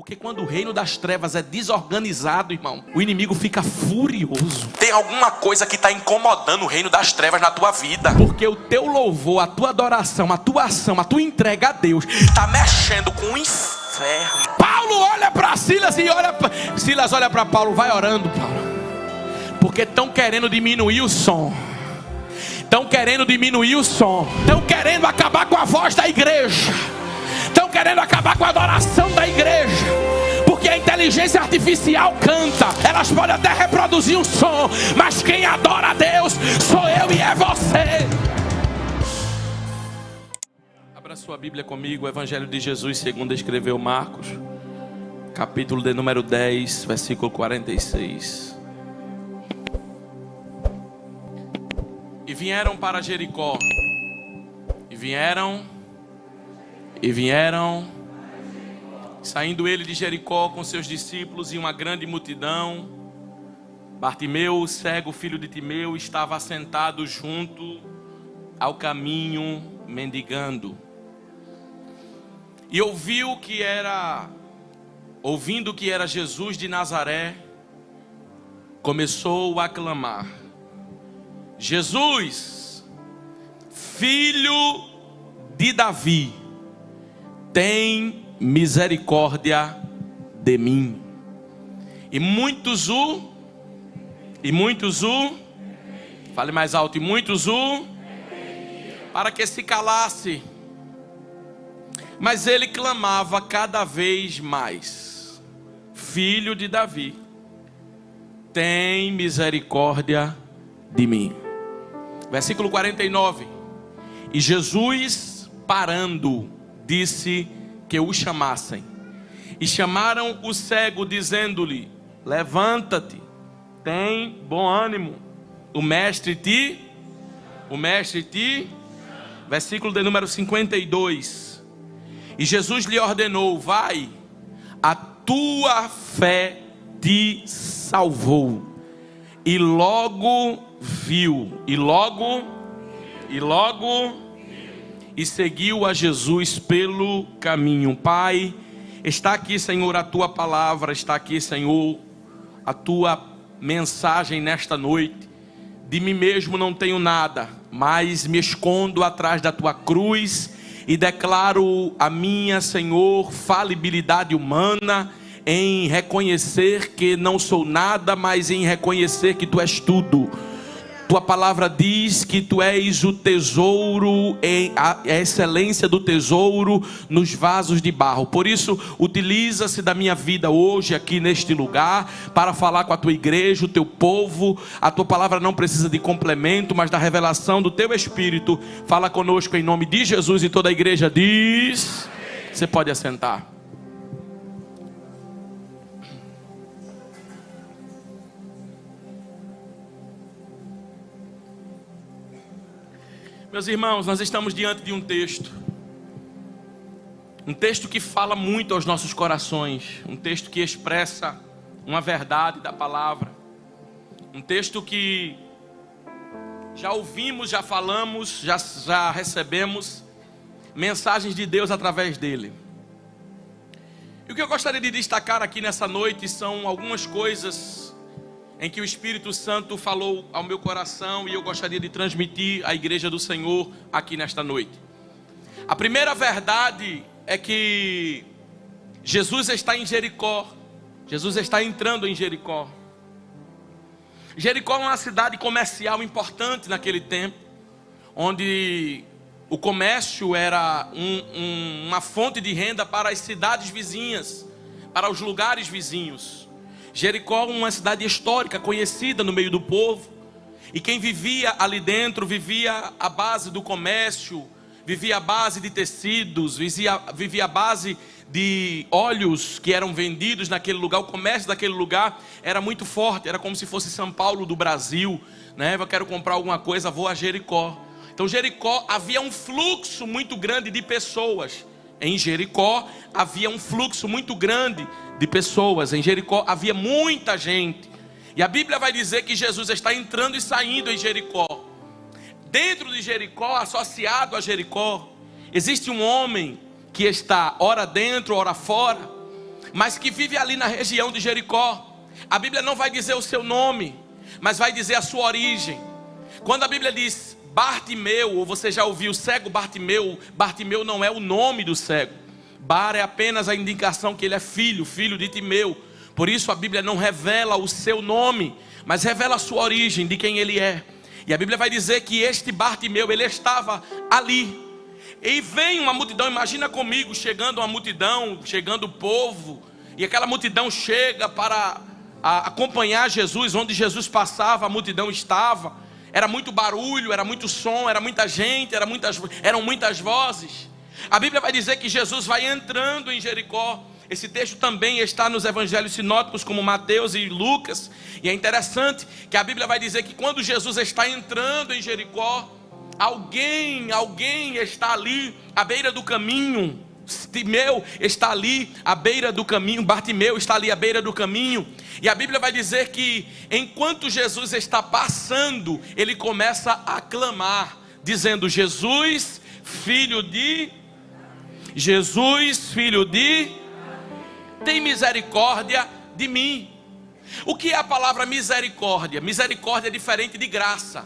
Porque quando o reino das trevas é desorganizado, irmão, o inimigo fica furioso. Tem alguma coisa que está incomodando o reino das trevas na tua vida. Porque o teu louvor, a tua adoração, a tua ação, a tua entrega a Deus está mexendo com o inferno. Paulo olha para Silas e Silas olha para Paulo. Vai orando, Paulo. Porque estão querendo diminuir o som. Estão querendo diminuir o som. Estão querendo acabar com a voz da igreja. Estão querendo acabar com a adoração da igreja. Porque a inteligência artificial canta. Elas podem até reproduzir um som, mas quem adora a Deus sou eu e é você. Abra sua Bíblia comigo. O Evangelho de Jesus segundo escreveu Marcos, capítulo de número 10, versículo 46. E vieram para Jericó. E vieram, saindo ele de Jericó com seus discípulos e uma grande multidão. Bartimeu, o cego, filho de Timeu, estava assentado junto ao caminho, mendigando. E ouvindo que era Jesus de Nazaré, começou a clamar: Jesus, filho de Davi, tem misericórdia de mim. E muitos fale mais alto, para que se calasse. Mas ele clamava cada vez mais: Filho de Davi, tem misericórdia de mim. Versículo 49. E Jesus, parando, disse que o chamassem. E chamaram o cego, dizendo-lhe: levanta-te, tem bom ânimo, o mestre te. Versículo de número 52. E Jesus lhe ordenou: vai, a tua fé te salvou. E logo viu, e seguiu a Jesus pelo caminho. Pai, está aqui, Senhor, a tua palavra, está aqui, Senhor, a tua mensagem nesta noite. De mim mesmo não tenho nada, mas me escondo atrás da tua cruz e declaro a minha, Senhor, falibilidade humana, em reconhecer que não sou nada, mas em reconhecer que tu és tudo. Tua palavra diz que tu és o tesouro, a excelência do tesouro nos vasos de barro. Por isso, utiliza-se da minha vida hoje aqui neste lugar para falar com a tua igreja, o teu povo. A tua palavra não precisa de complemento, mas da revelação do teu Espírito. Fala conosco em nome de Jesus, e toda a igreja diz. Você pode assentar. Meus irmãos, nós estamos diante de um texto que fala muito aos nossos corações, um texto que expressa uma verdade da palavra, um texto que já ouvimos, já falamos, já recebemos mensagens de Deus através dele. E o que eu gostaria de destacar aqui nessa noite são algumas coisas em que o Espírito Santo falou ao meu coração e eu gostaria de transmitir à igreja do Senhor aqui nesta noite. A primeira verdade é que Jesus está em Jericó. Jesus está entrando em Jericó. Jericó é uma cidade comercial importante naquele tempo, onde o comércio era uma fonte de renda para as cidades vizinhas, para os lugares vizinhos. Jericó é uma cidade histórica, conhecida no meio do povo. E quem vivia ali dentro, vivia à base do comércio, vivia à base de tecidos, vivia à base de óleos que eram vendidos naquele lugar. O comércio daquele lugar era muito forte, era como se fosse São Paulo do Brasil, né? Eu quero comprar alguma coisa, vou a Jericó. Então Jericó, havia um fluxo muito grande de pessoas. Em Jericó havia um fluxo muito grande de pessoas. Em Jericó havia muita gente. E a Bíblia vai dizer que Jesus está entrando e saindo em Jericó. Dentro de Jericó, associado a Jericó, existe um homem que está ora dentro, ora fora. mas que vive ali na região de Jericó. A Bíblia não vai dizer o seu nome, mas vai dizer a sua origem. Quando a Bíblia diz Bartimeu, ou você já ouviu cego Bartimeu, Bartimeu não é o nome do cego. Bar é apenas a indicação que ele é filho de Timeu. Por isso a Bíblia não revela o seu nome, mas revela a sua origem, de quem ele é. E a Bíblia vai dizer que este Bartimeu, ele estava ali. E vem uma multidão, imagina comigo, chegando uma multidão, chegando o povo. E aquela multidão chega para acompanhar Jesus, onde Jesus passava, a multidão estava. Era muito barulho, era muito som, era muita gente, eram muitas vozes. A Bíblia vai dizer que Jesus vai entrando em Jericó. Esse texto também está nos evangelhos sinóticos, como Mateus e Lucas. E é interessante que a Bíblia vai dizer que quando Jesus está entrando em Jericó, alguém está ali à beira do caminho. Timeu está ali à beira do caminho, Bartimeu está ali à beira do caminho. E a Bíblia vai dizer que enquanto Jesus está passando, ele começa a clamar, dizendo: Jesus, filho de tem misericórdia de mim. O que é a palavra misericórdia? Misericórdia é diferente de graça,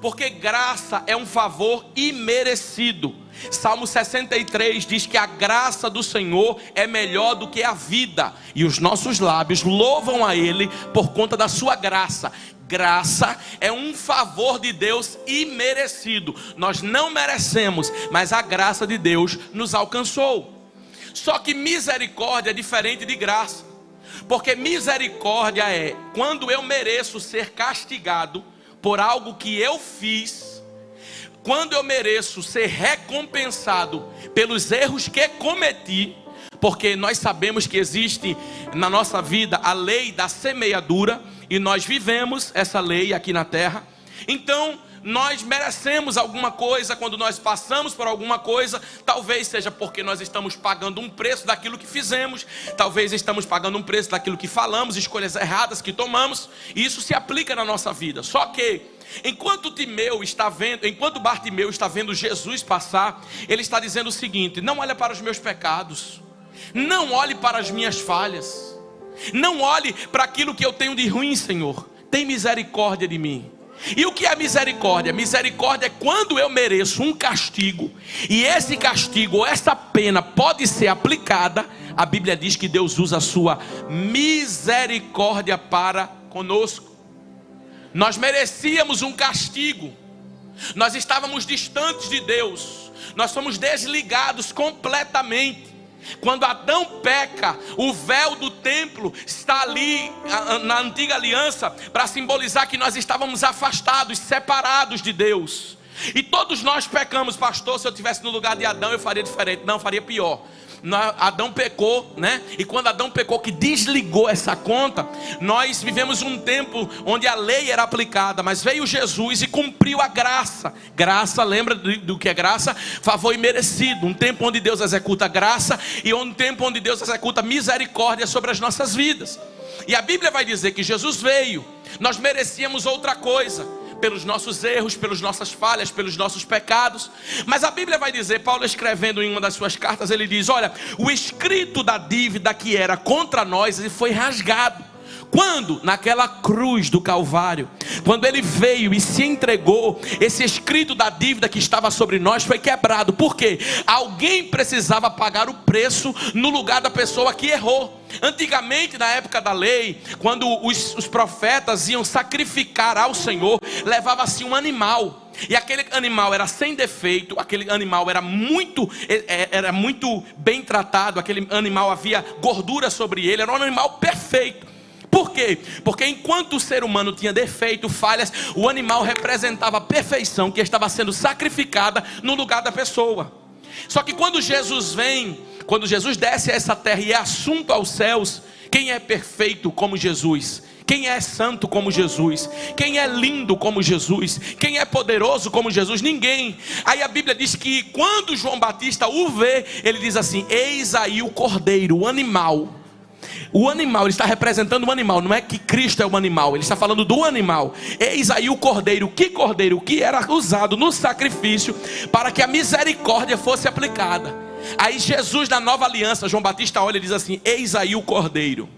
porque graça é um favor imerecido. Salmo 63 diz que a graça do Senhor é melhor do que a vida, e os nossos lábios louvam a Ele por conta da sua graça. Graça é um favor de Deus imerecido. Nós não merecemos, mas a graça de Deus nos alcançou. Só que misericórdia é diferente de graça, porque misericórdia é quando eu mereço ser castigado por algo que eu fiz, quando eu mereço ser recompensado pelos erros que cometi, porque nós sabemos que existe na nossa vida a lei da semeadura, e nós vivemos essa lei aqui na terra. Então nós merecemos alguma coisa quando nós passamos por alguma coisa. Talvez seja porque nós estamos pagando um preço daquilo que fizemos, talvez estamos pagando um preço daquilo que falamos, escolhas erradas que tomamos, e isso se aplica na nossa vida. Só que enquanto Bartimeu está vendo Jesus passar, ele está dizendo o seguinte: não olhe para os meus pecados, não olhe para as minhas falhas, não olhe para aquilo que eu tenho de ruim, Senhor, tem misericórdia de mim. E o que é misericórdia? Misericórdia é quando eu mereço um castigo, e esse castigo, essa pena pode ser aplicada. A Bíblia diz que Deus usa a sua misericórdia para conosco. Nós merecíamos um castigo, nós estávamos distantes de Deus, nós fomos desligados completamente. Quando Adão peca, o véu do templo está ali na antiga aliança para simbolizar que nós estávamos afastados, separados de Deus. E todos nós pecamos. Pastor, se eu estivesse no lugar de Adão eu faria diferente. Não, eu faria pior. Adão pecou, né? E quando Adão pecou, que desligou essa conta, nós vivemos um tempo onde a lei era aplicada, mas veio Jesus e cumpriu a graça. Graça, lembra do que é graça? Favor imerecido. Um tempo onde Deus executa graça, e um tempo onde Deus executa misericórdia sobre as nossas vidas. E a Bíblia vai dizer que Jesus veio. Nós merecíamos outra coisa, pelos nossos erros, pelas nossas falhas, pelos nossos pecados. Mas a Bíblia vai dizer, Paulo escrevendo em uma das suas cartas, ele diz: olha, o escrito da dívida que era contra nós, ele foi rasgado. Quando? Naquela cruz do Calvário, quando ele veio e se entregou, esse escrito da dívida que estava sobre nós foi quebrado. Por quê? Alguém precisava pagar o preço no lugar da pessoa que errou. Antigamente, na época da lei, quando os profetas iam sacrificar ao Senhor, levava-se um animal, e aquele animal era sem defeito, aquele animal era muito bem tratado, aquele animal havia gordura sobre ele, era um animal perfeito. Por quê? Porque enquanto o ser humano tinha defeito, falhas, o animal representava a perfeição que estava sendo sacrificada no lugar da pessoa. Só que quando Jesus vem, quando Jesus desce a essa terra e é assunto aos céus, quem é perfeito como Jesus? Quem é santo como Jesus? Quem é lindo como Jesus? Quem é poderoso como Jesus? Ninguém. Aí a Bíblia diz que quando João Batista o vê, ele diz assim: eis aí o cordeiro, o animal. O animal, ele está representando o animal, não é que Cristo é o animal, ele está falando do animal. Eis aí o cordeiro. Que cordeiro? Que era usado no sacrifício para que a misericórdia fosse aplicada. Aí Jesus, na nova aliança, João Batista olha e diz assim: eis aí o Cordeiro.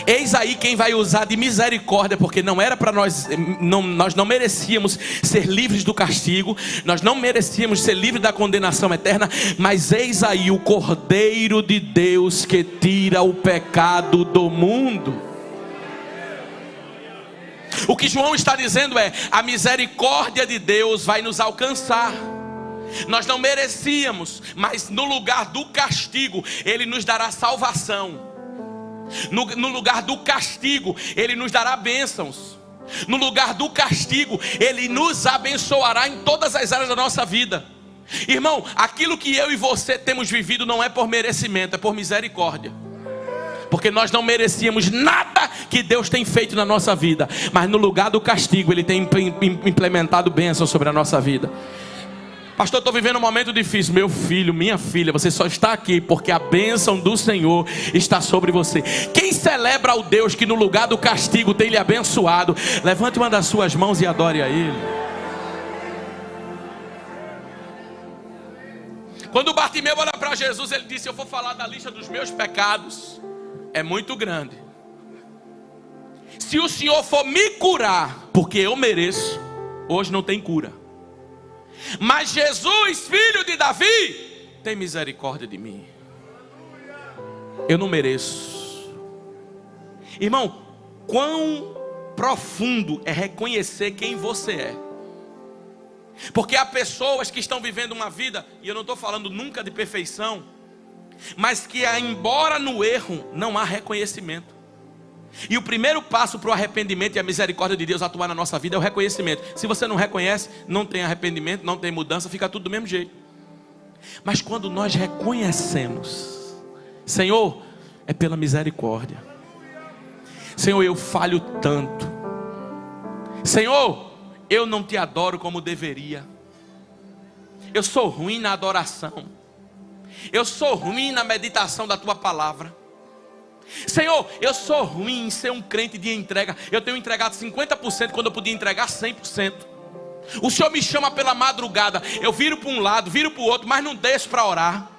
Eis aí quem vai usar de misericórdia, porque não era para nós, nós não merecíamos ser livres do castigo, nós não merecíamos ser livres da condenação eterna, mas eis aí o Cordeiro de Deus que tira o pecado do mundo. O que João está dizendo é: a misericórdia de Deus vai nos alcançar. Nós não merecíamos, mas no lugar do castigo Ele nos dará salvação. No lugar do castigo Ele nos dará bênçãos. No lugar do castigo Ele nos abençoará em todas as áreas da nossa vida. Irmão, aquilo que eu e você temos vivido não é por merecimento, é por misericórdia. Porque nós não merecíamos nada que Deus tem feito na nossa vida, mas no lugar do castigo Ele tem implementado bênçãos sobre a nossa vida. Pastor, eu estou vivendo um momento difícil. Meu filho, minha filha, você só está aqui porque a bênção do Senhor está sobre você. Quem celebra o Deus que no lugar do castigo tem lhe abençoado, levante uma das suas mãos e adore a Ele. Quando Bartimeu olha para Jesus, ele disse: eu vou falar da lista dos meus pecados, é muito grande. Se o Senhor for me curar, porque eu mereço, hoje não tem cura. Mas Jesus, filho de Davi, tem misericórdia de mim. Eu não mereço. Irmão, quão profundo é reconhecer quem você é. Porque há pessoas que estão vivendo uma vida, e eu não estou falando nunca de perfeição, mas que embora no erro não há reconhecimento. E o primeiro passo para o arrependimento e a misericórdia de Deus atuar na nossa vida é o reconhecimento. Se você não reconhece, não tem arrependimento, não tem mudança, fica tudo do mesmo jeito. Mas quando nós reconhecemos: Senhor, é pela misericórdia. Senhor, eu falho tanto. Senhor, eu não te adoro como deveria. Eu sou ruim na adoração. Eu sou ruim na meditação da tua palavra. Senhor, eu sou ruim em ser um crente de entrega. Eu tenho entregado 50% quando eu podia entregar 100%. O Senhor me chama pela madrugada, eu viro para um lado, viro para o outro, mas não deixo para orar.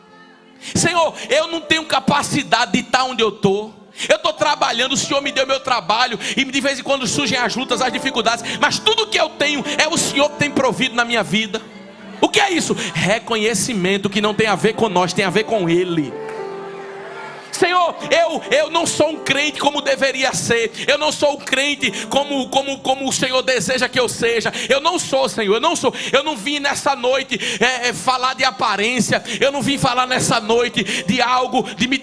Senhor, eu não tenho capacidade de estar onde eu estou. Eu estou trabalhando, o Senhor me deu meu trabalho, e de vez em quando surgem as lutas, as dificuldades, mas tudo que eu tenho é o Senhor que tem provido na minha vida. O que é isso? Reconhecimento que não tem a ver com nós, tem a ver com Ele. Senhor, eu não sou um crente como deveria ser. Eu não sou um crente como o Senhor deseja que eu seja. Eu não sou, Senhor, eu não sou. Eu não vim nessa noite falar de aparência. Eu não vim falar nessa noite de algo, de me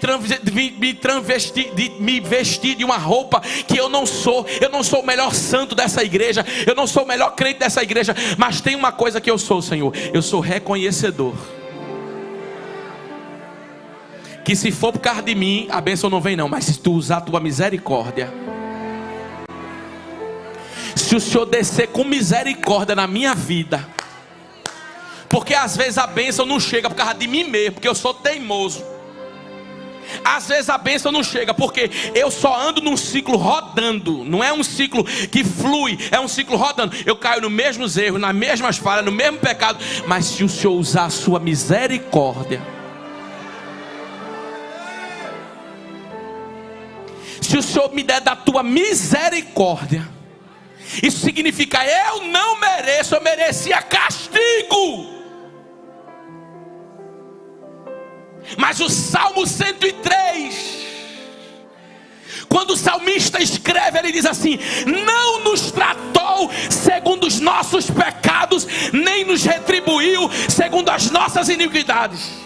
vestir de uma roupa que eu não sou. Eu não sou o melhor santo dessa igreja. Eu não sou o melhor crente dessa igreja. Mas tem uma coisa que eu sou, Senhor: eu sou reconhecedor que se for por causa de mim, a bênção não vem não. Mas se tu usar a tua misericórdia, se o Senhor descer com misericórdia na minha vida, porque às vezes a bênção não chega por causa de mim mesmo, porque eu sou teimoso. Às vezes a bênção não chega porque eu só ando num ciclo rodando. Não é um ciclo que flui, é um ciclo rodando. Eu caio nos mesmos erros, nas mesmas falhas, no mesmo pecado. Mas se o Senhor usar a sua misericórdia, se o Senhor me der da tua misericórdia, isso significa: eu não mereço, eu merecia castigo. Mas o Salmo 103, quando o salmista escreve, ele diz assim: não nos tratou segundo os nossos pecados, nem nos retribuiu segundo as nossas iniquidades.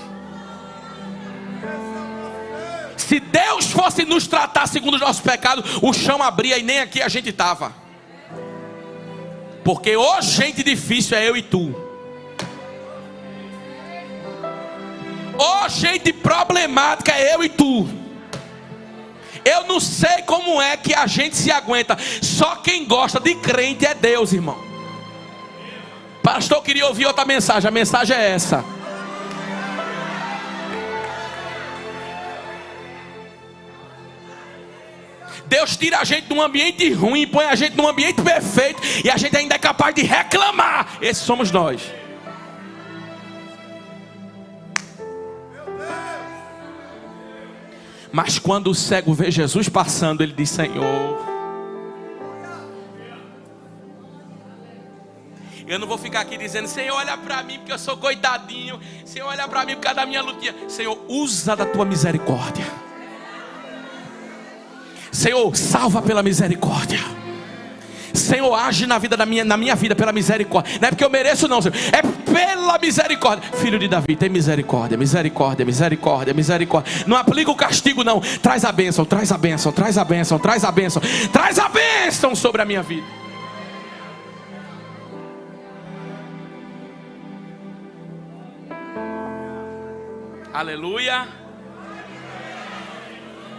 Se Deus fosse nos tratar segundo os nossos pecados, o chão abria e nem aqui a gente estava. Porque hoje gente difícil é eu e tu. Hoje gente problemática é eu e tu. Eu não sei como é que a gente se aguenta. Só quem gosta de crente é Deus, irmão. Pastor, eu queria ouvir outra mensagem. A mensagem é essa: Deus tira a gente de um ambiente ruim, põe a gente num ambiente perfeito, e a gente ainda é capaz de reclamar. Esses somos nós. Mas quando o cego vê Jesus passando, ele diz: Senhor, eu não vou ficar aqui dizendo: Senhor, olha para mim porque eu sou coitadinho. Senhor, olha para mim por causa da minha lutinha. Senhor, usa da tua misericórdia. Senhor, salva pela misericórdia. Senhor, age na minha vida pela misericórdia. Não é porque eu mereço não, Senhor, é pela misericórdia. Filho de Davi, tem misericórdia, misericórdia, misericórdia, misericórdia. Não aplica o castigo não. Traz a bênção, traz a bênção, traz a bênção, traz a bênção. Traz a bênção sobre a minha vida. Aleluia.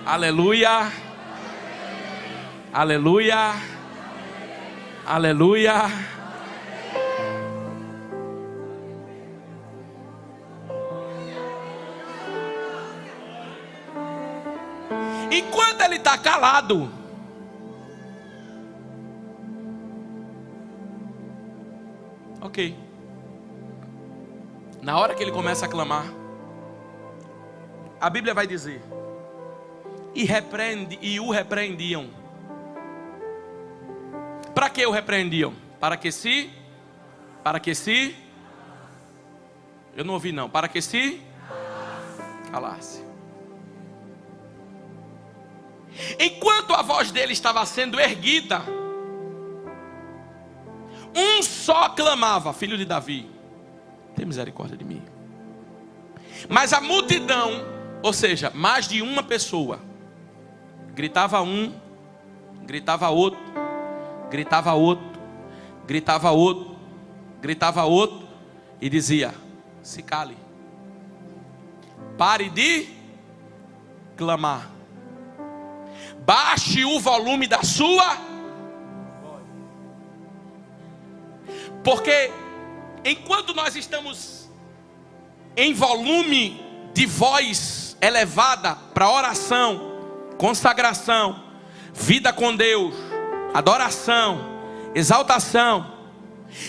Aleluia. Aleluia. Aleluia. Enquanto ele está calado, ok. Na hora que ele começa a clamar, a Bíblia vai dizer: e o repreendiam. Para que o repreendiam? Para que se eu não ouvi não. Para que se calasse. Enquanto a voz dele estava sendo erguida, um só clamava: Filho de Davi, tem misericórdia de mim. Mas a multidão, ou seja, mais de uma pessoa, gritava um, gritava outro, gritava outro, gritava outro, gritava outro, e dizia: se cale, pare de clamar, baixe o volume da sua voz. Porque enquanto nós estamos em volume de voz elevada para oração, consagração, vida com Deus, adoração, exaltação,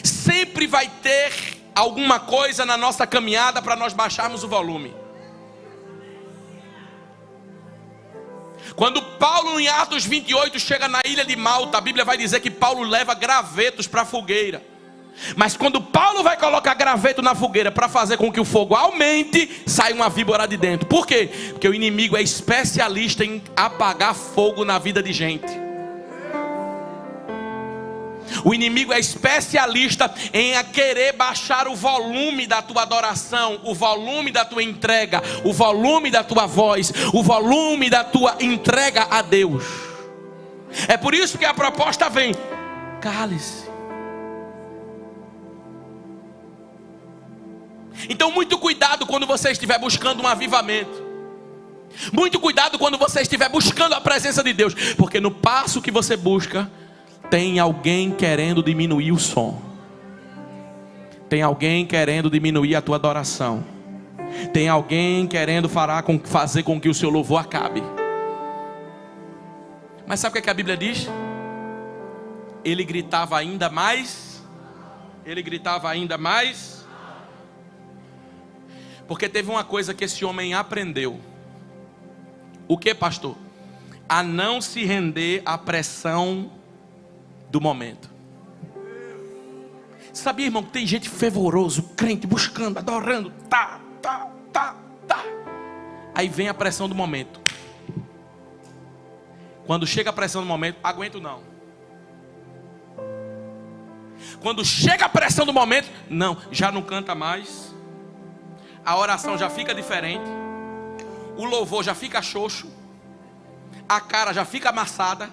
sempre vai ter alguma coisa na nossa caminhada para nós baixarmos o volume. Quando Paulo, em Atos 28, chega na ilha de Malta, a Bíblia vai dizer que Paulo leva gravetos para a fogueira. Mas quando Paulo vai colocar graveto na fogueira para fazer com que o fogo aumente, sai uma víbora de dentro. Por quê? Porque o inimigo é especialista em apagar fogo na vida de gente. O inimigo é especialista em querer baixar o volume da tua adoração, o volume da tua entrega, o volume da tua voz, o volume da tua entrega a Deus. É por isso que a proposta vem: cale-se. Então muito cuidado quando você estiver buscando um avivamento. Muito cuidado quando você estiver buscando a presença de Deus. Porque no passo que você busca, tem alguém querendo diminuir o som. Tem alguém querendo diminuir a tua adoração. Tem alguém querendo fazer com que o seu louvor acabe. Mas sabe o que a Bíblia diz? Ele gritava ainda mais. Ele gritava ainda mais. Porque teve uma coisa que esse homem aprendeu. O que, pastor? A não se render à pressão do momento. Sabia, irmão, que tem gente fervoroso, crente, buscando, adorando, tá. Aí vem a pressão do momento. Quando chega a pressão do momento, aguento não. Quando chega a pressão do momento, não, já não canta mais. A oração já fica diferente. O louvor já fica xoxo. A cara já fica amassada.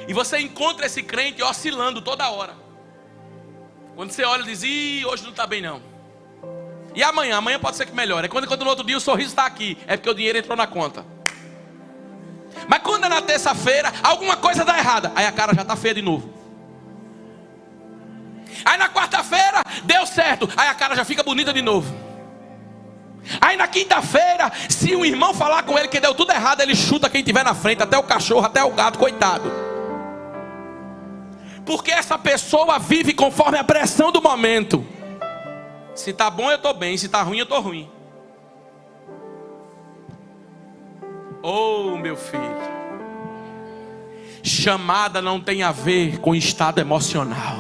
E você encontra esse crente oscilando toda hora. Quando você olha e diz: ih, hoje não está bem não. E amanhã? Amanhã pode ser que melhore. Quando no outro dia o sorriso está aqui, é porque o dinheiro entrou na conta. Mas quando é na terça-feira, alguma coisa dá errada, aí a cara já está feia de novo. Aí na quarta-feira, deu certo, aí a cara já fica bonita de novo. Aí na quinta-feira, se um irmão falar com ele que deu tudo errado, ele chuta quem tiver na frente, até o cachorro, até o gato, coitado. Porque essa pessoa vive conforme a pressão do momento. Se está bom eu estou bem, se está ruim eu estou ruim. Oh, meu filho. Chamada não tem a ver com estado emocional.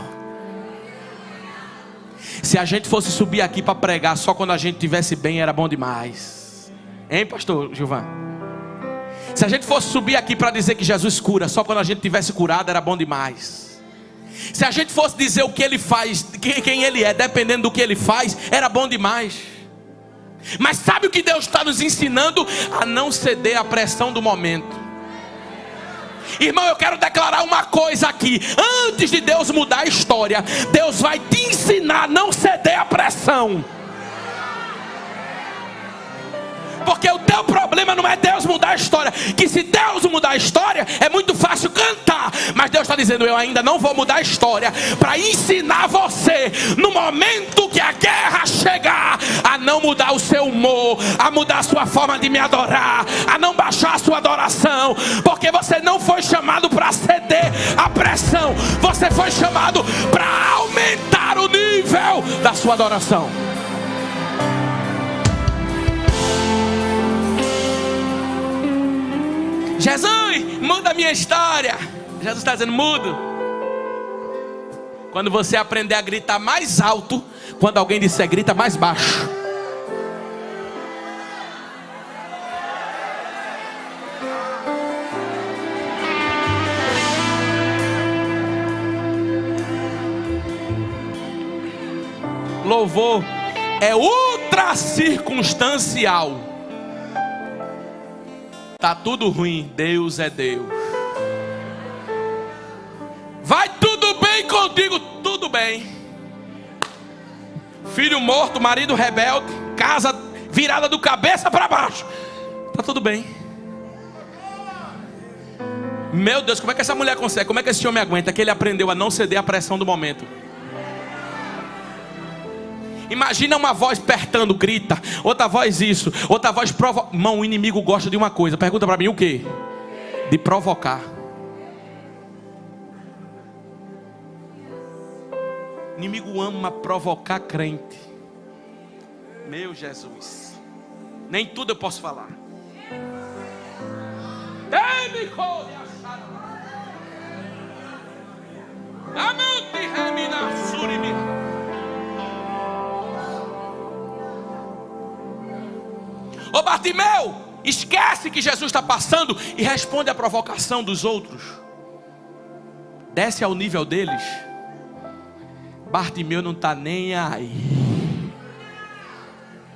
Se a gente fosse subir aqui para pregar só quando a gente estivesse bem, era bom demais. Hein, pastor Gilvan? Se a gente fosse subir aqui para dizer que Jesus cura só quando a gente estivesse curado, era bom demais. Se a gente fosse dizer o que ele faz, quem ele é, dependendo do que ele faz, era bom demais. Mas sabe o que Deus está nos ensinando? A não ceder à pressão do momento. Irmão, eu quero declarar uma coisa aqui. Antes de Deus mudar a história, Deus vai te ensinar a não ceder à pressão. Porque o teu problema não é Deus mudar a história. Que se Deus mudar a história, é muito fácil cantar. Mas Deus está dizendo, eu ainda não vou mudar a história, para ensinar você, no momento que a guerra chegar, a não mudar o seu humor, a mudar a sua forma de me adorar, a não baixar a sua adoração. Porque você não foi chamado para ceder à pressão. Você foi chamado para aumentar o nível da sua adoração. Jesus, muda a minha história. Jesus está dizendo, mudo. Quando você aprender a gritar mais alto, quando alguém disser grita mais baixo. Louvor é ultra circunstancial. Tá tudo ruim, Deus é Deus. Vai tudo bem contigo, tudo bem. Filho morto, marido rebelde, casa virada do cabeça para baixo, tá tudo bem. Meu Deus, como é que essa mulher consegue? Como é que esse homem aguenta? Que ele aprendeu a não ceder à pressão do momento. Imagina uma voz apertando, grita. Outra voz isso, outra voz provoca. Irmão, o inimigo gosta de uma coisa. Pergunta para mim o quê? De provocar. O inimigo ama provocar crente. Meu Jesus. Nem tudo eu posso falar. Ô Bartimeu, esquece que Jesus está passando e responde à provocação dos outros. Desce ao nível deles. Bartimeu não está nem aí.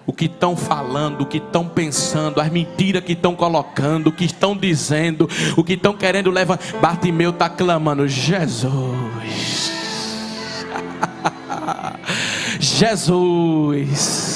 O que estão falando, o que estão pensando, as mentiras que estão colocando, o que estão dizendo, o que estão querendo levar. Bartimeu está clamando, Jesus. Jesus.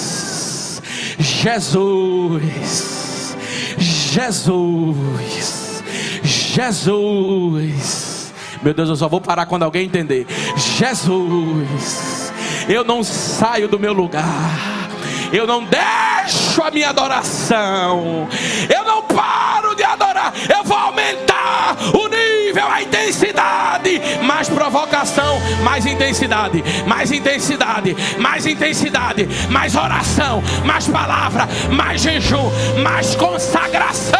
Jesus, Jesus, Jesus. Meu Deus, eu só vou parar quando alguém entender. Jesus, eu não saio do meu lugar, eu não deixo a minha adoração, eu não paro de adorar, eu vou aumentar o nível, a intensidade, mais provocação, mais intensidade, mais intensidade, mais intensidade, mais oração, mais palavra, mais jejum, mais consagração.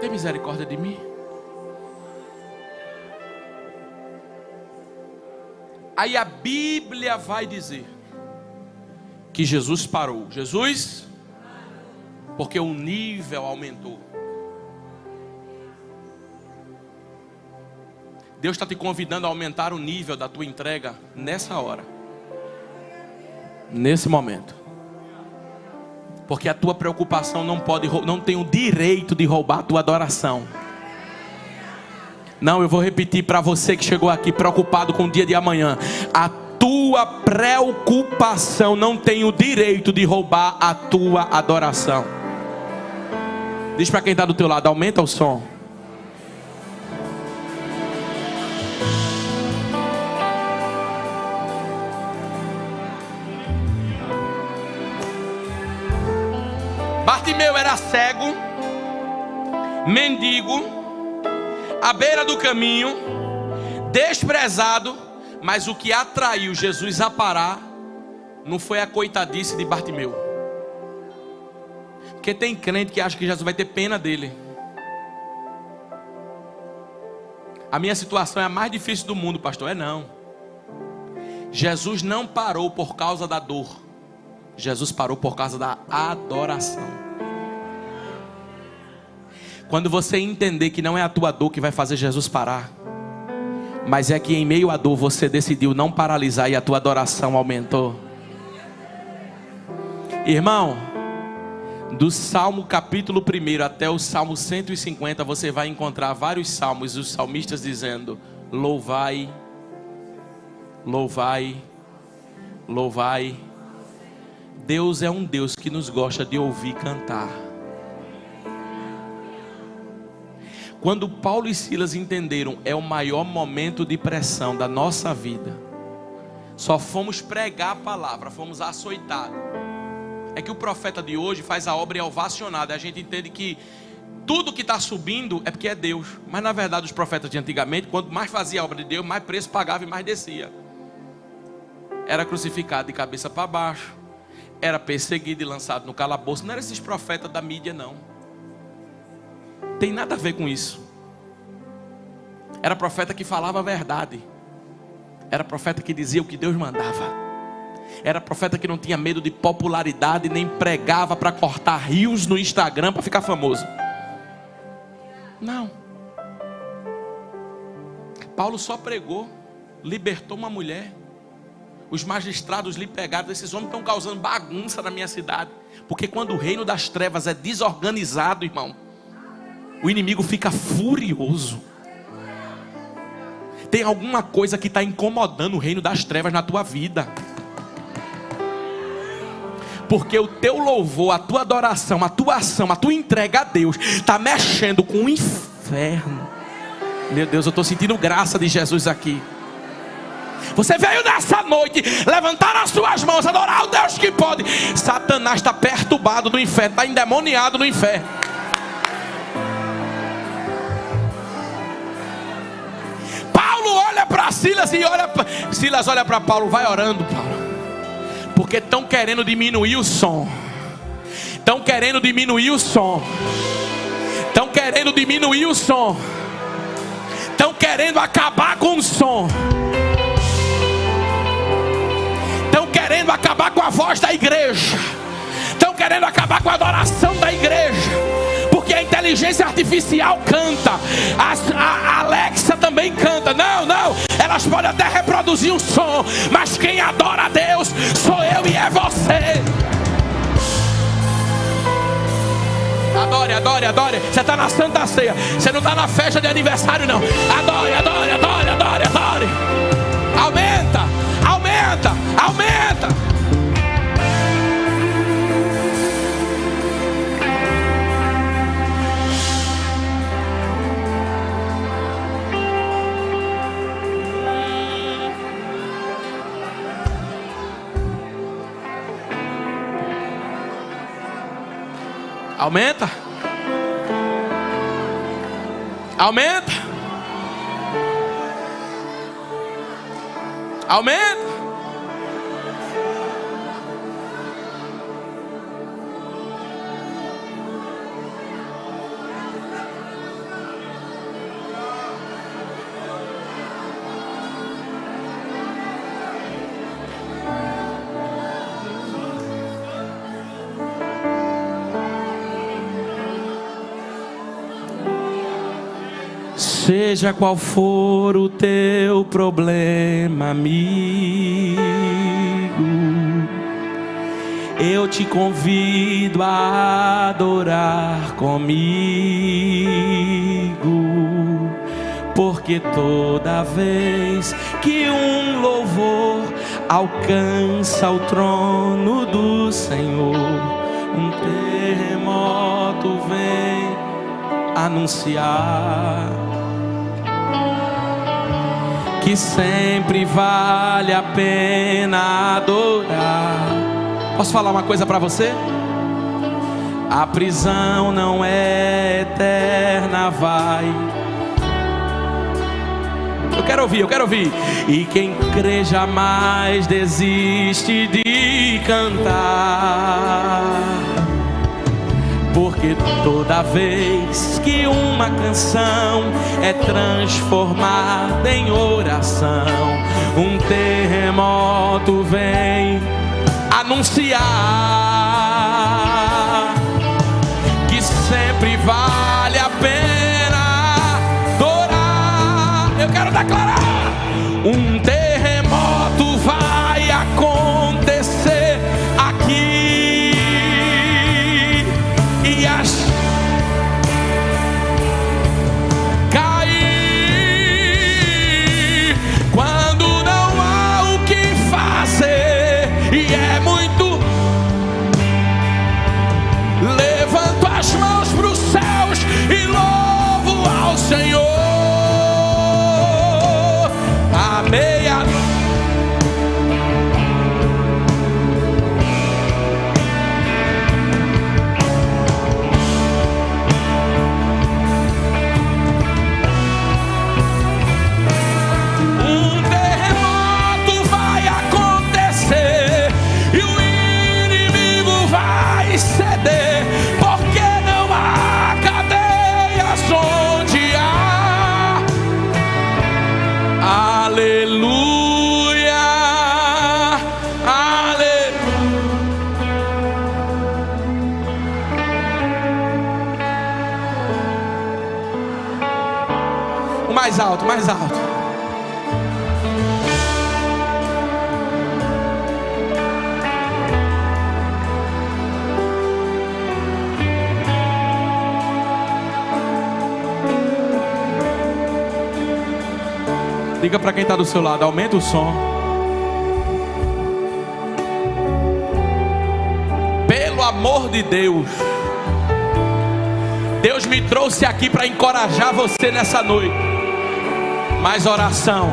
Tem misericórdia de mim? Aí a Bíblia vai dizer que Jesus parou. Jesus, porque o nível aumentou. Deus está te convidando a aumentar o nível da tua entrega nessa hora, nesse momento. Porque a tua preocupação não tem o direito de roubar a tua adoração. Não, eu vou repetir para você que chegou aqui preocupado com o dia de amanhã. A tua preocupação não tem o direito de roubar a tua adoração. Diz para quem está do teu lado, aumenta o som. Bartimeu era cego, mendigo, à beira do caminho, desprezado, mas o que atraiu Jesus a parar não foi a coitadice de Bartimeu. Porque tem crente que acha que Jesus vai ter pena dele. A minha situação é a mais difícil do mundo, pastor. É não. Jesus não parou por causa da dor. Jesus parou por causa da adoração. Quando você entender que não é a tua dor que vai fazer Jesus parar, mas é que em meio à dor você decidiu não paralisar e a tua adoração aumentou. Irmão, do Salmo capítulo 1 até o Salmo 150, você vai encontrar vários salmos, os salmistas dizendo: louvai, louvai, louvai. Deus é um Deus que nos gosta de ouvir cantar. Quando Paulo e Silas entenderam, é o maior momento de pressão da nossa vida. Só fomos pregar a palavra, fomos açoitados. É que o profeta de hoje faz a obra e é ovacionado. A gente entende que tudo que está subindo é porque é Deus. Mas na verdade os profetas de antigamente, quanto mais fazia a obra de Deus, mais preço pagava e mais descia. Era crucificado de cabeça para baixo, era perseguido e lançado no calabouço. Não eram esses profetas da mídia não. Tem nada a ver com isso. Era profeta que falava a verdade. Era profeta que dizia o que Deus mandava. Era profeta que não tinha medo de popularidade, nem pregava para cortar rios no Instagram para ficar famoso. Não. Paulo só pregou, libertou uma mulher. Os magistrados lhe pegaram: esses homens estão causando bagunça na minha cidade. Porque quando o reino das trevas é desorganizado, irmão, o inimigo fica furioso. Tem alguma coisa que está incomodando o reino das trevas na tua vida. Porque o teu louvor, a tua adoração, a tua ação, a tua entrega a Deus está mexendo com o inferno. Meu Deus, eu estou sentindo graça de Jesus aqui. Você veio nessa noite levantar as suas mãos, adorar o Deus que pode. Satanás está perturbado no inferno, está endemoniado no inferno. Paulo olha para Silas e Silas olha para Paulo: vai orando, Paulo, porque estão querendo diminuir o som. Estão querendo diminuir o som. Estão querendo diminuir o som. Estão querendo acabar com o som. Estão querendo acabar com a voz da igreja. Estão querendo acabar com a adoração da igreja. Porque a inteligência artificial canta, a Alexa também canta. Não, elas podem até reproduzir um som, mas quem adora a Deus sou eu e é você. Adore, adore, adore. Você está na Santa Ceia, você não está na festa de aniversário não. Adore, adore, adore, adore, adore. Aumenta, aumenta, aumenta. Aumenta. Aumenta. Aumenta. Seja qual for o teu problema, amigo, eu te convido a adorar comigo, porque toda vez que um louvor alcança o trono do Senhor, um terremoto vem anunciar que sempre vale a pena adorar. Posso falar uma coisa para você? A prisão não é eterna, vai. Eu quero ouvir. E quem crê jamais desiste de cantar, porque toda vez que uma canção é transformada em oração, um terremoto vem anunciar que sempre vale a pena adorar. Eu quero declarar: um terremoto vai acontecer aqui, e as cair quando não há o que fazer, e é muito. Levanto as mãos para os céus e louvo ao Senhor. A meia um terremoto vai acontecer e o inimigo vai ceder, porque não há cadeias onde há. Aleluia, aleluia. O mais alto, mais alto. Diga para quem está do seu lado, aumenta o som. Pelo amor de Deus, Deus me trouxe aqui para encorajar você nessa noite. Mais oração,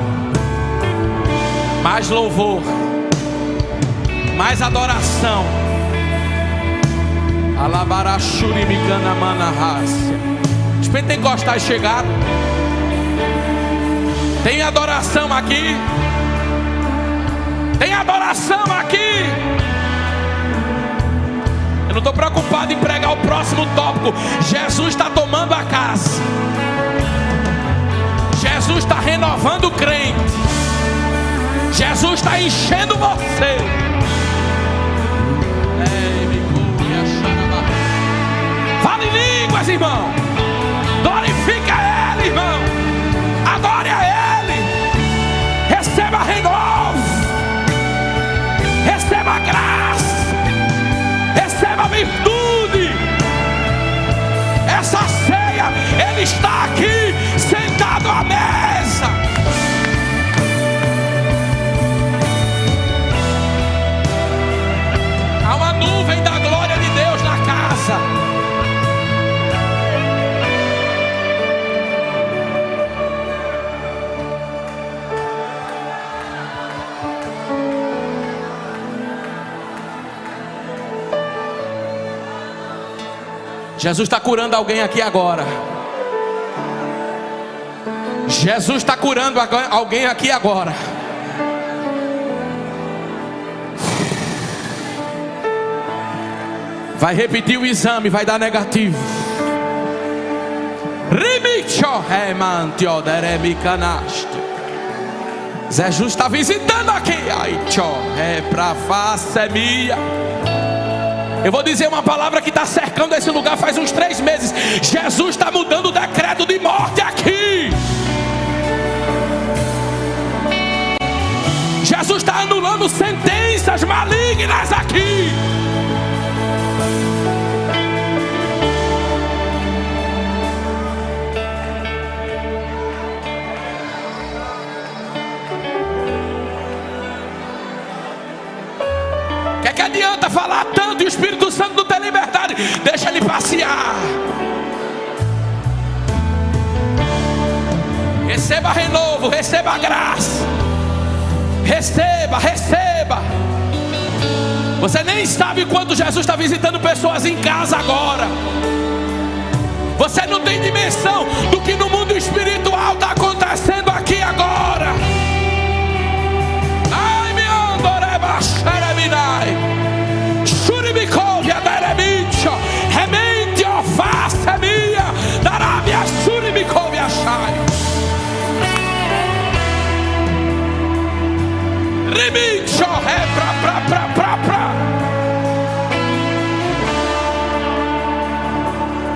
mais louvor, mais adoração. Alabarachuri micana manarrácia. Os pentecostais chegaram. Tem adoração aqui. Tem adoração aqui. Eu não estou preocupado em pregar o próximo tópico. Jesus está tomando a casa. Jesus está renovando o crente. Jesus está enchendo você. Fale em línguas, irmão. Glorifica Ele, irmão. Adore a Ele. Receba renovo, receba graça, receba virtude. Essa ceia, Ele está aqui, sentado à mesa. Há uma nuvem da glória de Deus na casa. Jesus está curando alguém aqui agora. Jesus está curando alguém aqui agora. Vai repetir o exame, vai dar negativo. Jesus está visitando aqui. É pra face minha. Eu vou dizer uma palavra que está cercando esse lugar faz uns 3 meses. Jesus está mudando o decreto de morte aqui. Jesus está anulando sentenças malignas aqui. Que adianta falar tanto e o Espírito Santo não tem liberdade? Deixa ele passear. Receba renovo, receba graça. Receba, receba. Você nem sabe quanto Jesus está visitando pessoas em casa agora. Você não tem dimensão do que no mundo espiritual está acontecendo aqui agora. Ai, me andoreba xereminai, suribicovia derebicho, remente ofaça minha, darabia suribicovia chai. Ribicho é pra.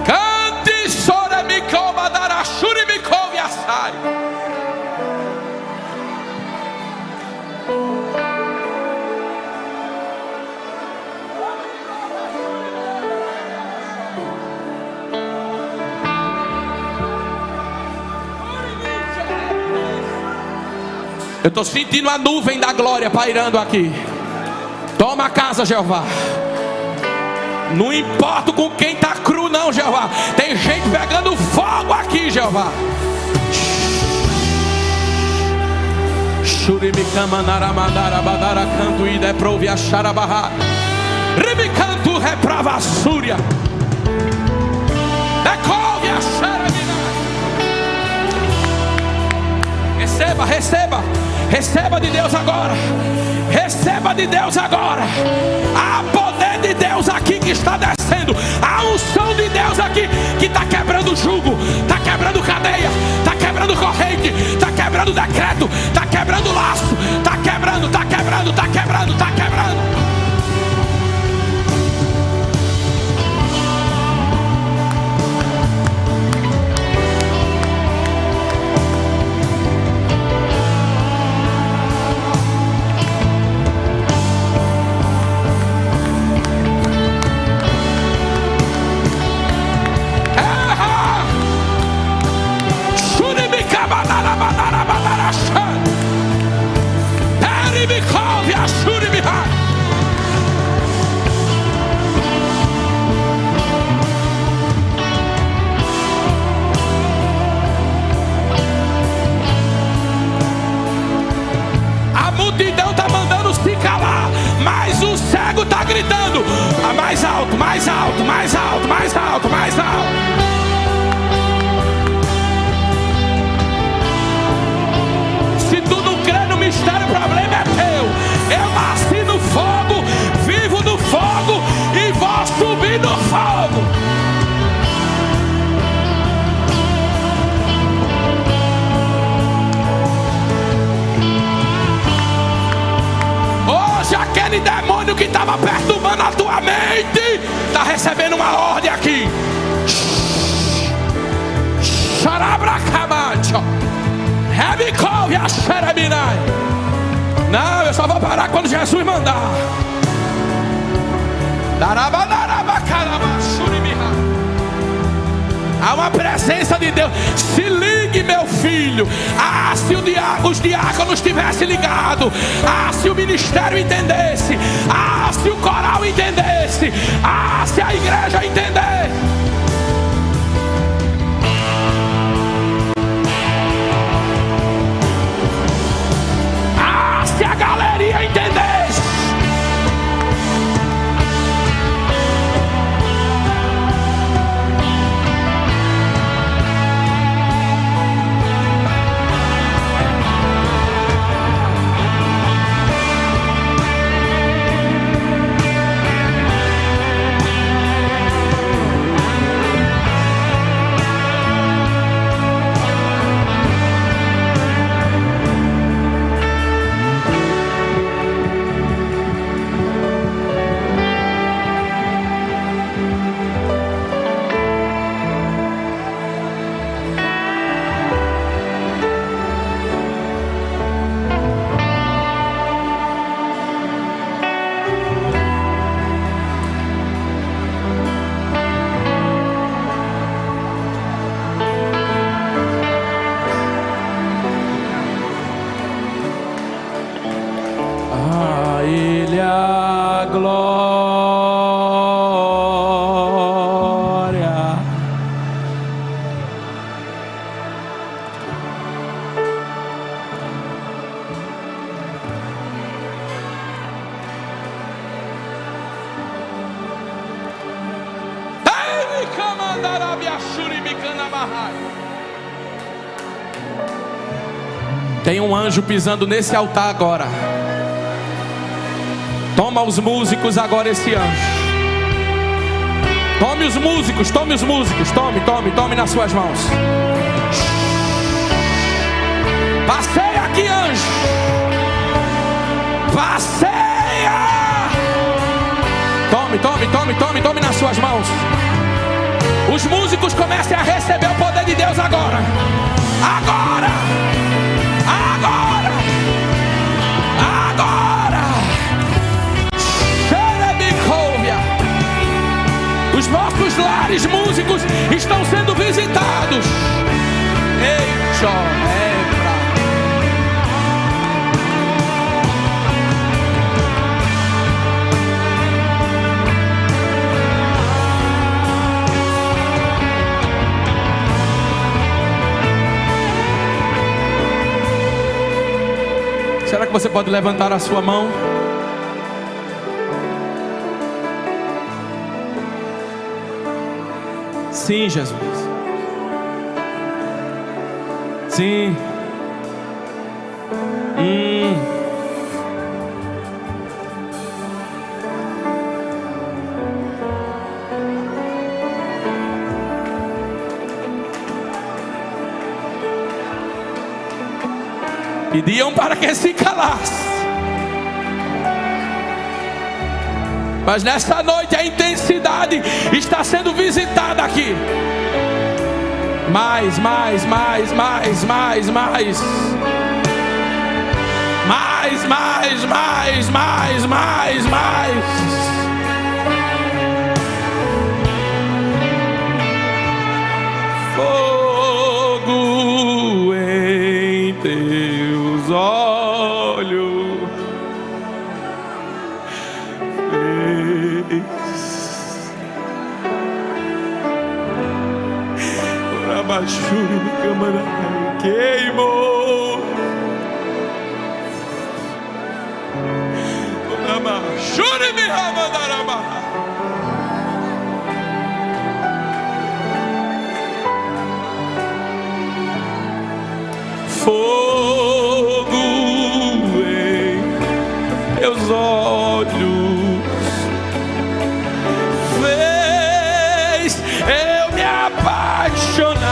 Cante soremicova dará suribicovia sai. Eu estou sentindo a nuvem da glória pairando aqui. Toma a casa, Jeová. Não importa com quem está cru não, Jeová. Tem gente pegando fogo aqui, Jeová. Shurimica naramadara badara canto e deprove a xarabarra. Rimicanto reprava a súria. Decove a xarabina. Receba, receba. Receba de Deus agora. Receba de Deus agora. Há poder de Deus aqui que está descendo. Há unção de Deus aqui que está quebrando jugo, está quebrando cadeia, está quebrando corrente, está quebrando decreto, está quebrando laço, está quebrando, está quebrando, está quebrando, está quebrando. A multidão está mandando se calar, mas o cego está gritando: mais alto, mais alto, mais alto, mais alto, mais alto. Mistério, o problema é teu. Eu nasci no fogo, vivo no fogo e vou subir no fogo. Hoje aquele demônio que estava perturbando a tua mente está recebendo uma ordem aqui. Xarabracamacho. Não, eu só vou parar quando Jesus mandar. Há uma presença de Deus. Se ligue, meu filho. Se os diáconos tivessem ligado. Se o ministério entendesse. Se o coral entendesse. Se a igreja entendesse. Se a galeria entendesse. Tem um anjo pisando nesse altar agora. Toma os músicos agora esse anjo. Tome os músicos, tome os músicos. Tome nas suas mãos. Passeia aqui, anjo. Passeia. Tome nas suas mãos. Os músicos comecem a receber o poder de Deus agora. Agora. Os nossos lares, músicos, estão sendo visitados. Será que você pode levantar a sua mão? Sim, Jesus. Sim. Pediam para que se calasse. Mas nesta noite a intensidade está sendo visitada aqui. Mais. Fogo em teus olhos. Queimou. Fogo em teus olhos fez eu me apaixonar.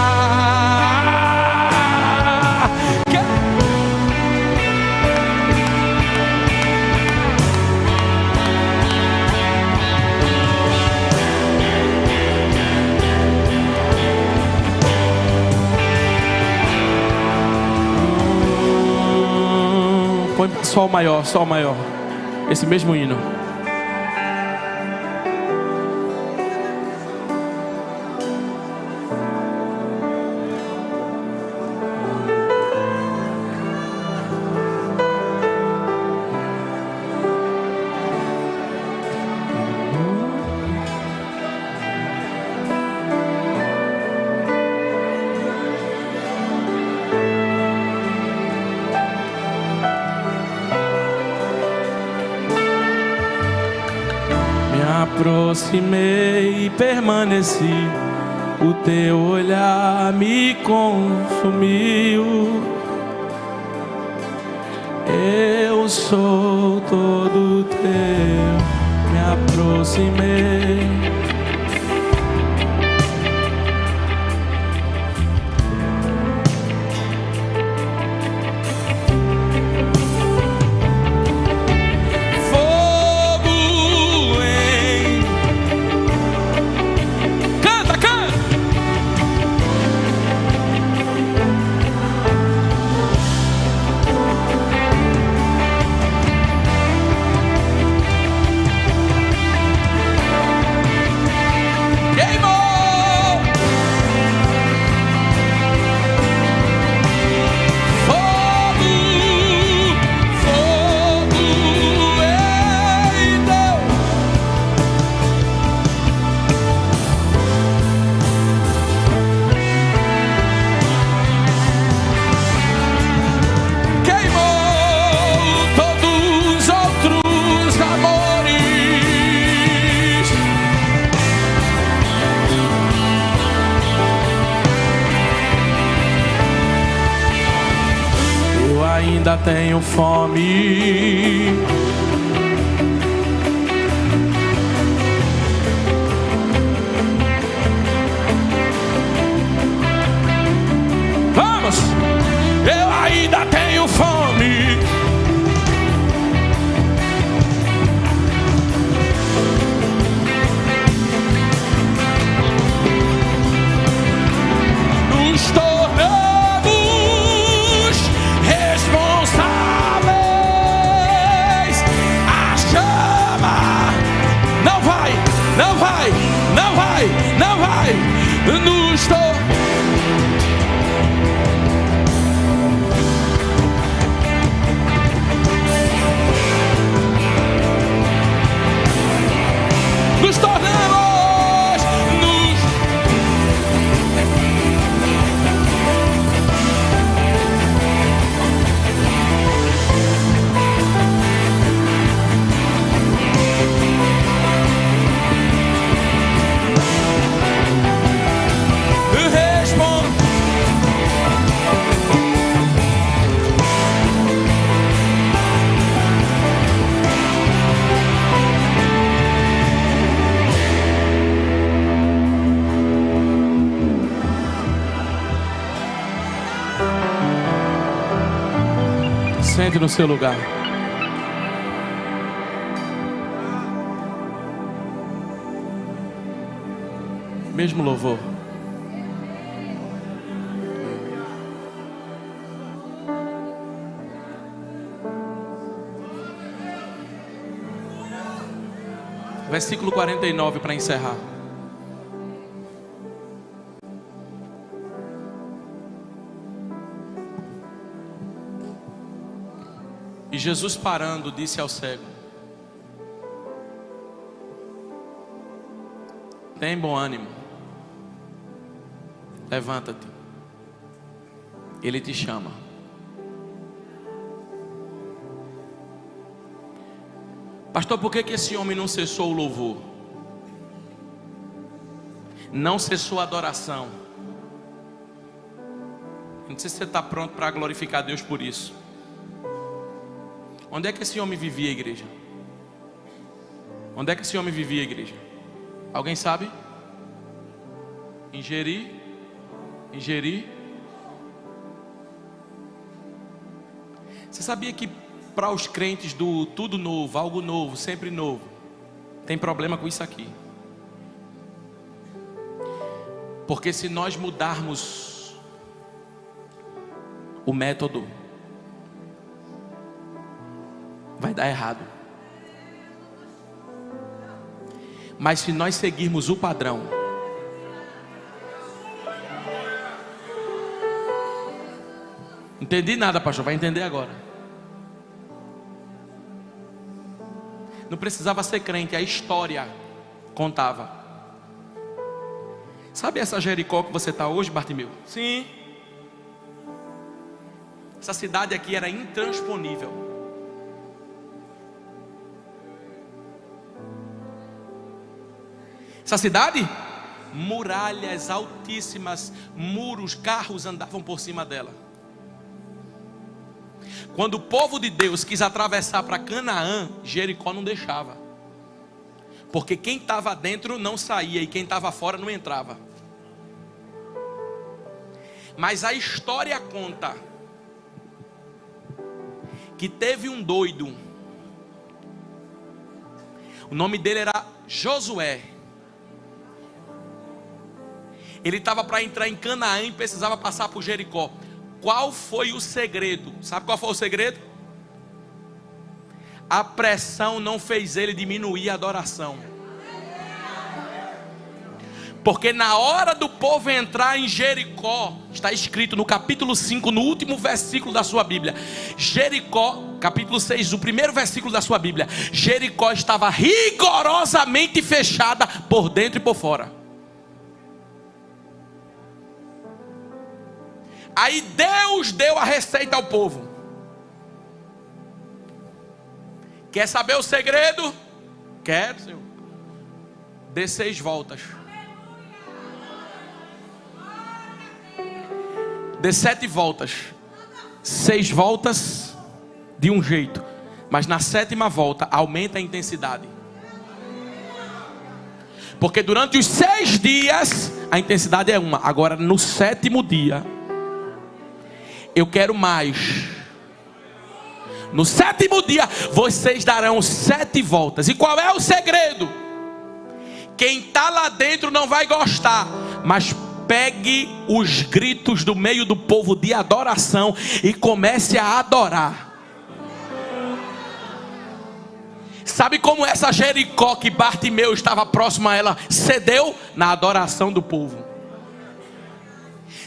Põe sol maior, esse mesmo hino. Aproximei e permaneci, o teu olhar me consumiu. Eu sou todo teu, me aproximei. ainda tenho fome. Vamos! Eu ainda tenho fome. Nos tornamos responsáveis. A chama não vai, não vai, não vai, não vai. Nos tornamos. Nos tornamos, sente no seu lugar. Mesmo louvor. Versículo 49 para encerrar. E Jesus, parando, disse ao cego: tem bom ânimo, levanta-te, Ele te chama. Pastor, por que esse homem não cessou o louvor? Não cessou a adoração? Não sei se você está pronto para glorificar Deus por isso. Onde é que esse homem vivia, igreja? Onde é que esse homem vivia, igreja? Alguém sabe? Ingerir. Você sabia que para os crentes do tudo novo, algo novo, sempre novo, tem problema com isso aqui? Porque se nós mudarmos o método, vai dar errado. Mas se nós seguirmos o padrão, entendi nada, pastor, vai entender agora. Não precisava ser crente, a história contava. Sabe essa Jericó que você está hoje, Bartimeu? Sim. Essa cidade aqui era intransponível. Essa cidade, muralhas altíssimas, muros, carros andavam por cima dela. Quando o povo de Deus quis atravessar para Canaã, Jericó não deixava. Porque quem estava dentro não saía e quem estava fora não entrava. Mas a história conta que teve um doido. O nome dele era Josué. Ele estava para entrar em Canaã e precisava passar por Jericó. Qual foi o segredo? Sabe qual foi o segredo? A pressão não fez ele diminuir a adoração. Porque na hora do povo entrar em Jericó, está escrito no capítulo 5, no último versículo da sua Bíblia, Jericó, capítulo 6, o primeiro versículo da sua Bíblia, Jericó estava rigorosamente fechada por dentro e por fora. Aí Deus deu a receita ao povo. Quer saber o segredo? Quero, Senhor. Dê 6 voltas. Dê 7 voltas. 6 voltas. de um jeito, mas na 7ª volta aumenta a intensidade. Porque durante os 6 dias a intensidade é uma. Agora no 7º dia eu quero mais. No 7º dia vocês darão 7 voltas. E qual é o segredo? Quem está lá dentro não vai gostar, mas pegue os gritos do meio do povo de adoração e comece a adorar. Sabe como essa Jericó que Bartimeu estava próximo a ela cedeu? Na adoração do povo.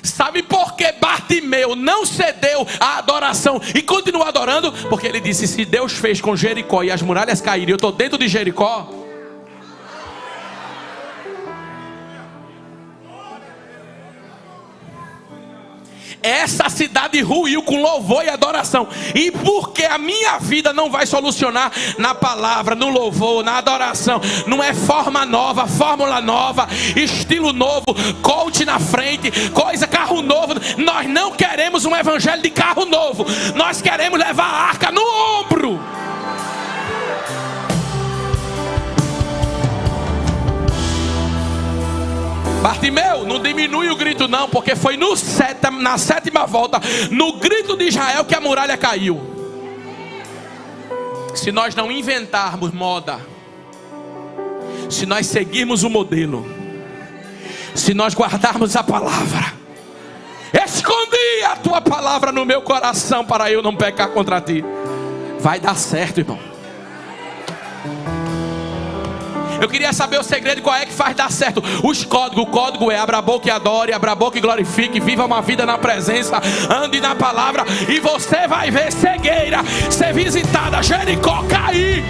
Sabe por que Bartimeu não cedeu à adoração e continuou adorando? Porque ele disse: se Deus fez com Jericó e as muralhas caírem, eu estou dentro de Jericó. Essa cidade ruiu com louvor e adoração. E porque a minha vida não vai solucionar na palavra, no louvor, na adoração. Não é forma nova, fórmula nova, estilo novo, coach na frente, coisa, carro novo. Nós não queremos um evangelho de carro novo. Nós queremos levar a arca no ombro. Bartimeu, não diminui o grito não, porque foi na 7ª volta, no grito de Israel, que a muralha caiu. Se nós não inventarmos moda, se nós seguirmos o modelo, se nós guardarmos a palavra, escondi a tua palavra no meu coração para eu não pecar contra ti, vai dar certo, irmão. Eu queria saber o segredo, qual é que faz dar certo. O código é: abra a boca e adore, abra a boca e glorifique, viva uma vida na presença, ande na palavra, e você vai ver cegueira ser visitada, Jericó cair.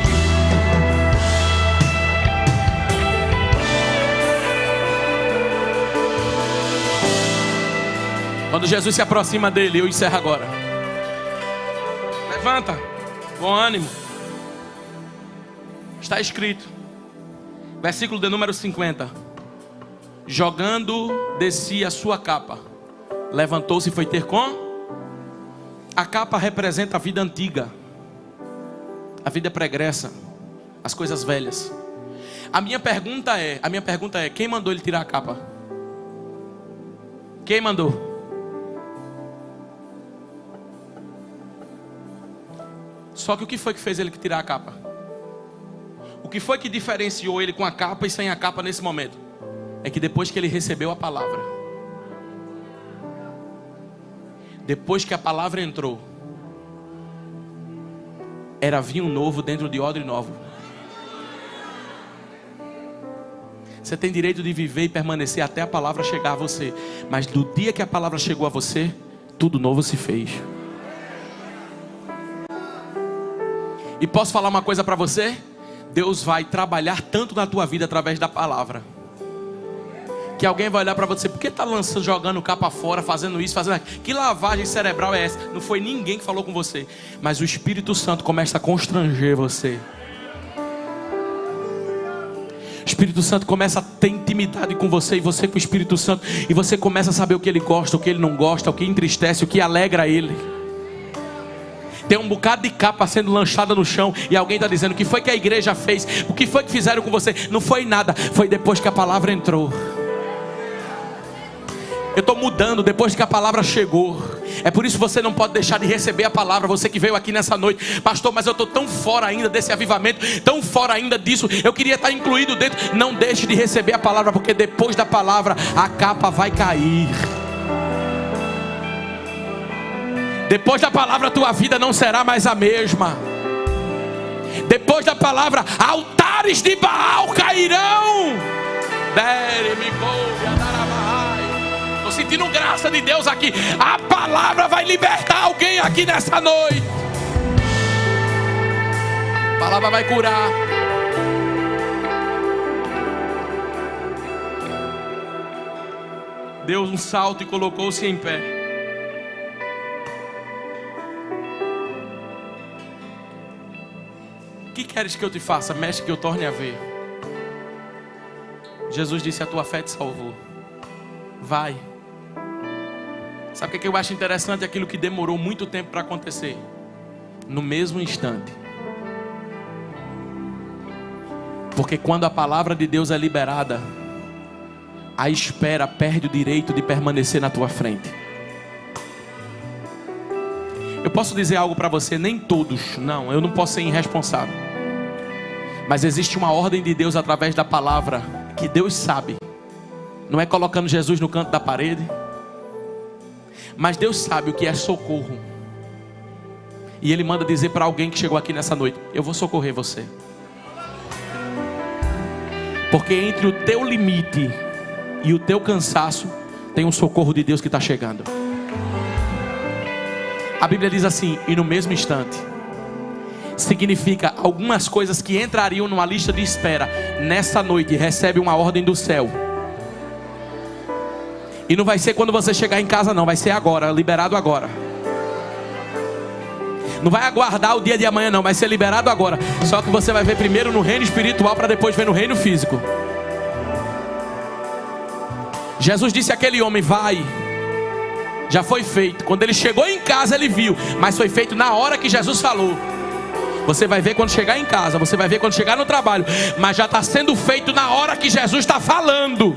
Quando Jesus se aproxima dele, eu encerro agora. Levanta, bom ânimo. Está escrito, versículo de número 50. Jogando de si a sua capa, levantou-se e foi ter com. A capa representa a vida antiga, a vida pregressa, as coisas velhas. A minha pergunta é: quem mandou ele tirar a capa? Quem mandou? Só que o que foi que fez ele tirar a capa? O que foi que diferenciou ele com a capa e sem a capa nesse momento? É que depois que ele recebeu a palavra, depois que a palavra entrou, era vinho novo dentro de odre novo. Você tem direito de viver e permanecer até a palavra chegar a você, mas do dia que a palavra chegou a você, tudo novo se fez. E posso falar uma coisa para você? Deus vai trabalhar tanto na tua vida através da palavra, que alguém vai olhar para você: por que está lançando, jogando capa fora, fazendo isso, fazendo aquilo? Que lavagem cerebral é essa? Não foi ninguém que falou com você, mas o Espírito Santo começa a constranger você. O Espírito Santo começa a ter intimidade com você, e você com o Espírito Santo, e você começa a saber o que ele gosta, o que ele não gosta, o que entristece, o que alegra ele. Tem um bocado de capa sendo lançada no chão, e alguém está dizendo: o que foi que a igreja fez? O que foi que fizeram com você? Não foi nada, foi depois que a palavra entrou. Eu estou mudando depois que a palavra chegou. É por isso que você não pode deixar de receber a palavra. Você que veio aqui nessa noite: pastor, mas eu estou tão fora ainda desse avivamento, tão fora ainda disso, eu queria estar incluído dentro. Não deixe de receber a palavra, porque depois da palavra a capa vai cair. Depois da palavra, a tua vida não será mais a mesma. Depois da palavra, altares de Baal cairão. Estou sentindo graça de Deus aqui. A palavra vai libertar alguém aqui nessa noite. A palavra vai curar. Deu um salto e colocou-se em pé. O que queres que eu te faça? Mexe que eu torne a ver. Jesus disse: a tua fé te salvou. Vai. Sabe o que eu acho interessante? Aquilo que demorou muito tempo para acontecer. no mesmo instante. Porque quando a palavra de Deus é liberada, a espera perde o direito de permanecer na tua frente. Eu posso dizer algo para você, nem todos, não, eu não posso ser irresponsável. Mas existe uma ordem de Deus através da palavra, que Deus sabe. Não é colocando Jesus no canto da parede, mas Deus sabe o que é socorro. E Ele manda dizer para alguém que chegou aqui nessa noite: eu vou socorrer você. Porque entre o teu limite e o teu cansaço, tem um socorro de Deus que está chegando. A Bíblia diz assim: e no mesmo instante. Significa algumas coisas que entrariam numa lista de espera, nessa noite recebe uma ordem do céu. E não vai ser quando você chegar em casa não, vai ser agora, liberado agora. Não vai aguardar o dia de amanhã não, vai ser liberado agora. Só que você vai ver primeiro no reino espiritual, para depois ver no reino físico. Jesus disse àquele homem: vai, já foi feito. Quando ele chegou em casa ele viu, mas foi feito na hora que Jesus falou. Você vai ver quando chegar em casa, você vai ver quando chegar no trabalho, mas já está sendo feito na hora que Jesus está falando.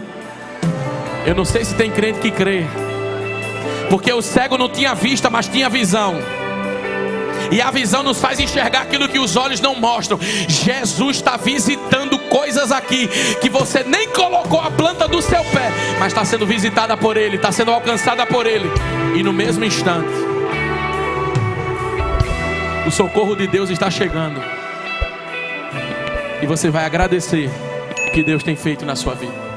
Eu não sei se tem crente que crê, porque o cego não tinha vista, mas tinha visão. E a visão nos faz enxergar aquilo que os olhos não mostram. Jesus está visitando coisas aqui que você nem colocou a planta do seu pé, mas está sendo visitada por Ele, está sendo alcançada por Ele. E no mesmo instante, o socorro de Deus está chegando. E você vai agradecer o que Deus tem feito na sua vida.